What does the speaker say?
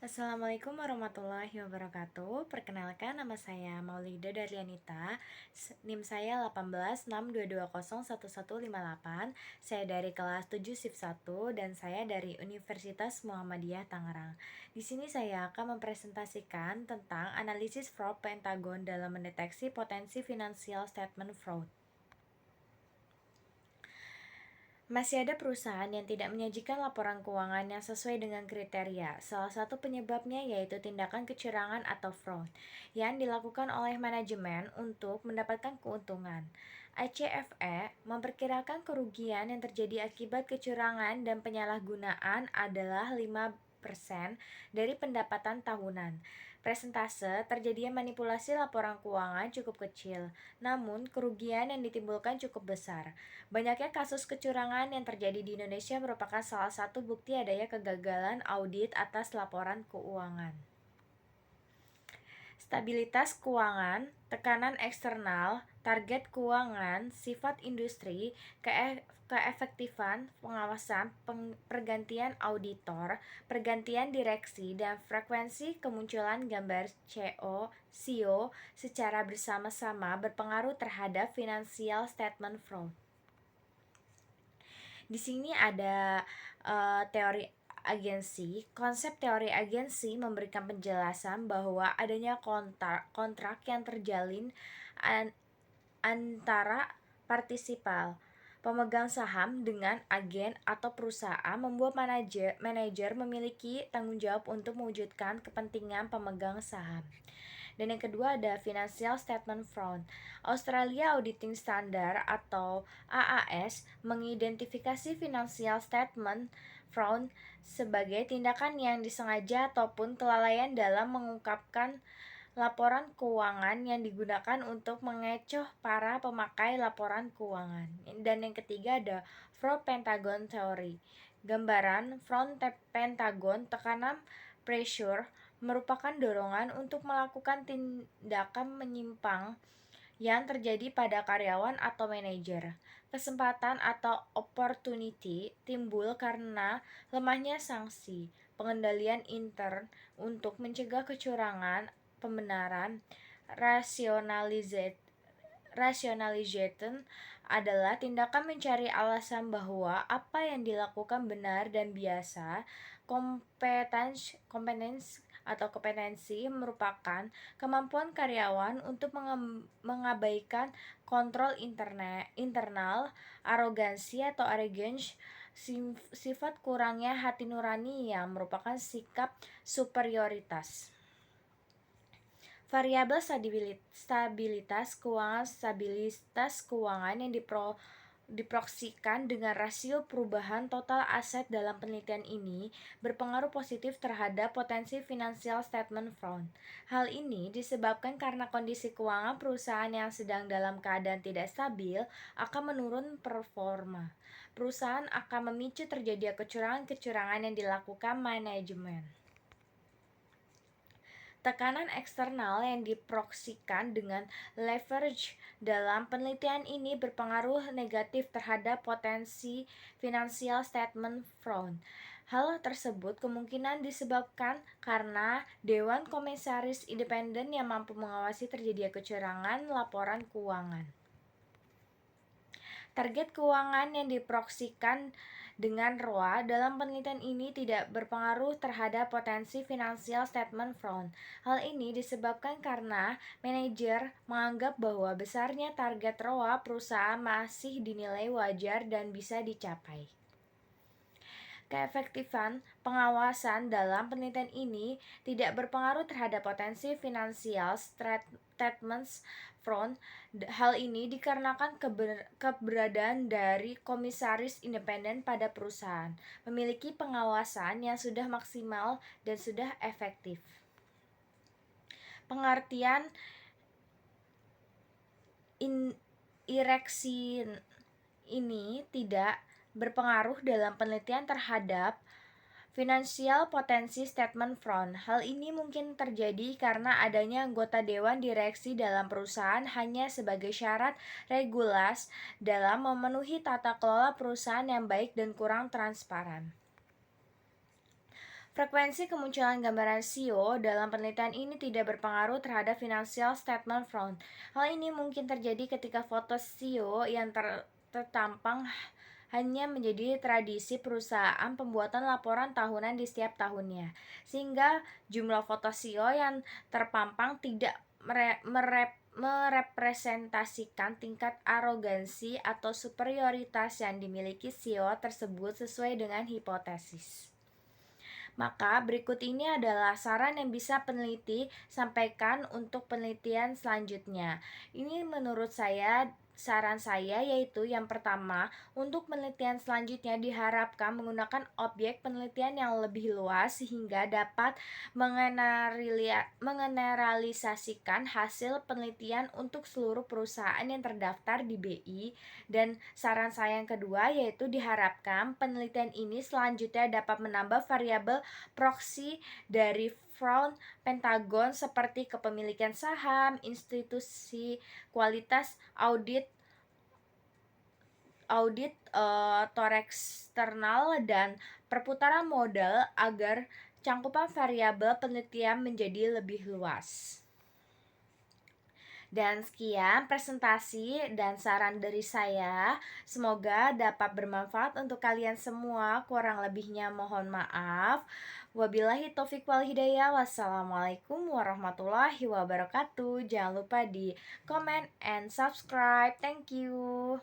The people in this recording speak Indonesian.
Assalamualaikum warahmatullahi wabarakatuh. Perkenalkan, nama saya Maulida Darlianita. NIM saya 1862201158. Saya dari kelas 7 SIP 1 dan saya dari Universitas Muhammadiyah Tangerang. Di sini saya akan mempresentasikan tentang analisis fraud Pentagon dalam mendeteksi potensi financial statement fraud. Masih ada perusahaan yang tidak menyajikan laporan keuangan yang sesuai dengan kriteria. Salah satu penyebabnya yaitu tindakan kecurangan atau fraud yang dilakukan oleh manajemen untuk mendapatkan keuntungan. ICFE memperkirakan kerugian yang terjadi akibat kecurangan dan penyalahgunaan adalah 5% dari pendapatan tahunan. Persentase terjadinya manipulasi laporan keuangan cukup kecil, namun kerugian yang ditimbulkan cukup besar. Banyaknya kasus kecurangan yang terjadi di Indonesia merupakan salah satu bukti adanya kegagalan audit atas laporan keuangan. Stabilitas keuangan, tekanan eksternal, target keuangan, sifat industri, keefektifan pengawasan, pergantian auditor, pergantian direksi, dan frekuensi kemunculan gambar CEO secara bersama-sama berpengaruh terhadap financial statement fraud. Di sini ada teori agensi. Konsep teori agensi memberikan penjelasan bahwa adanya kontrak yang terjalin antara partisipan pemegang saham dengan agen atau perusahaan membuat manajer memiliki tanggung jawab untuk mewujudkan kepentingan pemegang saham. Dan yang kedua ada Financial Statement Fraud. Australia Auditing Standard atau AAS mengidentifikasi financial statement fraud sebagai tindakan yang disengaja ataupun kelalaian dalam mengungkapkan laporan keuangan yang digunakan untuk mengecoh para pemakai laporan keuangan. Dan yang ketiga ada Fraud Pentagon Theory. Gambaran fraud Pentagon, tekanan pressure merupakan dorongan untuk melakukan tindakan menyimpang yang terjadi pada karyawan atau manajer. Kesempatan atau opportunity timbul karena lemahnya sanksi, pengendalian intern untuk mencegah kecurangan, pembenaran, rationalization adalah tindakan mencari alasan bahwa apa yang dilakukan benar dan biasa. Kompetensi merupakan kemampuan karyawan untuk mengabaikan kontrol internal, arogansi atau arrogance, sifat kurangnya hati nurani yang merupakan sikap superioritas. Variabel stabilitas keuangan yang diproyeksikan dengan rasio perubahan total aset dalam penelitian ini berpengaruh positif terhadap potensi financial statement fraud. Hal ini disebabkan karena kondisi keuangan perusahaan yang sedang dalam keadaan tidak stabil akan menurun performa. Perusahaan akan memicu terjadinya kecurangan-kecurangan yang dilakukan manajemen. Tekanan eksternal yang diproyeksikan dengan leverage dalam penelitian ini berpengaruh negatif terhadap potensi financial statement fraud. Hal tersebut kemungkinan disebabkan karena Dewan Komisaris Independen yang mampu mengawasi terjadinya kecurangan laporan keuangan. Target keuangan yang diproyeksikan dengan ROA dalam penelitian ini tidak berpengaruh terhadap potensi financial statement fraud. Hal ini disebabkan karena manajer menganggap bahwa besarnya target ROA perusahaan masih dinilai wajar dan bisa dicapai. Keefektifan pengawasan dalam penelitian ini tidak berpengaruh terhadap potensi financial statements fraud. Hal ini dikarenakan keberadaan dari komisaris independen pada perusahaan, memiliki pengawasan yang sudah maksimal dan sudah efektif. Pengertian ireksi ini tidak berpengaruh dalam penelitian terhadap financial potensi statement fraud. Hal ini mungkin terjadi karena adanya anggota dewan direksi dalam perusahaan hanya sebagai syarat regulas dalam memenuhi tata kelola perusahaan yang baik dan kurang transparan. Frekuensi kemunculan gambaran SEO dalam penelitian ini tidak berpengaruh terhadap financial statement front. Hal ini mungkin terjadi ketika foto SEO yang tertampang hanya menjadi tradisi perusahaan pembuatan laporan tahunan di setiap tahunnya, sehingga jumlah foto SEO yang terpampang tidak merepresentasikan tingkat arogansi atau superioritas yang dimiliki SEO tersebut sesuai dengan hipotesis. Maka berikut ini adalah saran yang bisa peneliti sampaikan untuk penelitian selanjutnya. Ini menurut saya saran saya yaitu yang pertama, untuk penelitian selanjutnya diharapkan menggunakan objek penelitian yang lebih luas sehingga dapat mengeneralisasikan hasil penelitian untuk seluruh perusahaan yang terdaftar di BI. Dan saran saya yang kedua yaitu diharapkan penelitian ini selanjutnya dapat menambah variabel proksi dari front Pentagon seperti kepemilikan saham, institusi kualitas audit eksternal dan perputaran modal agar cangkupan variabel penelitian menjadi lebih luas. Dan sekian presentasi dan saran dari saya. Semoga dapat bermanfaat untuk kalian semua. Kurang lebihnya mohon maaf. Wabillahi taufiq wal hidayah. Wassalamualaikum warahmatullahi wabarakatuh. Jangan lupa di comment and subscribe. Thank you.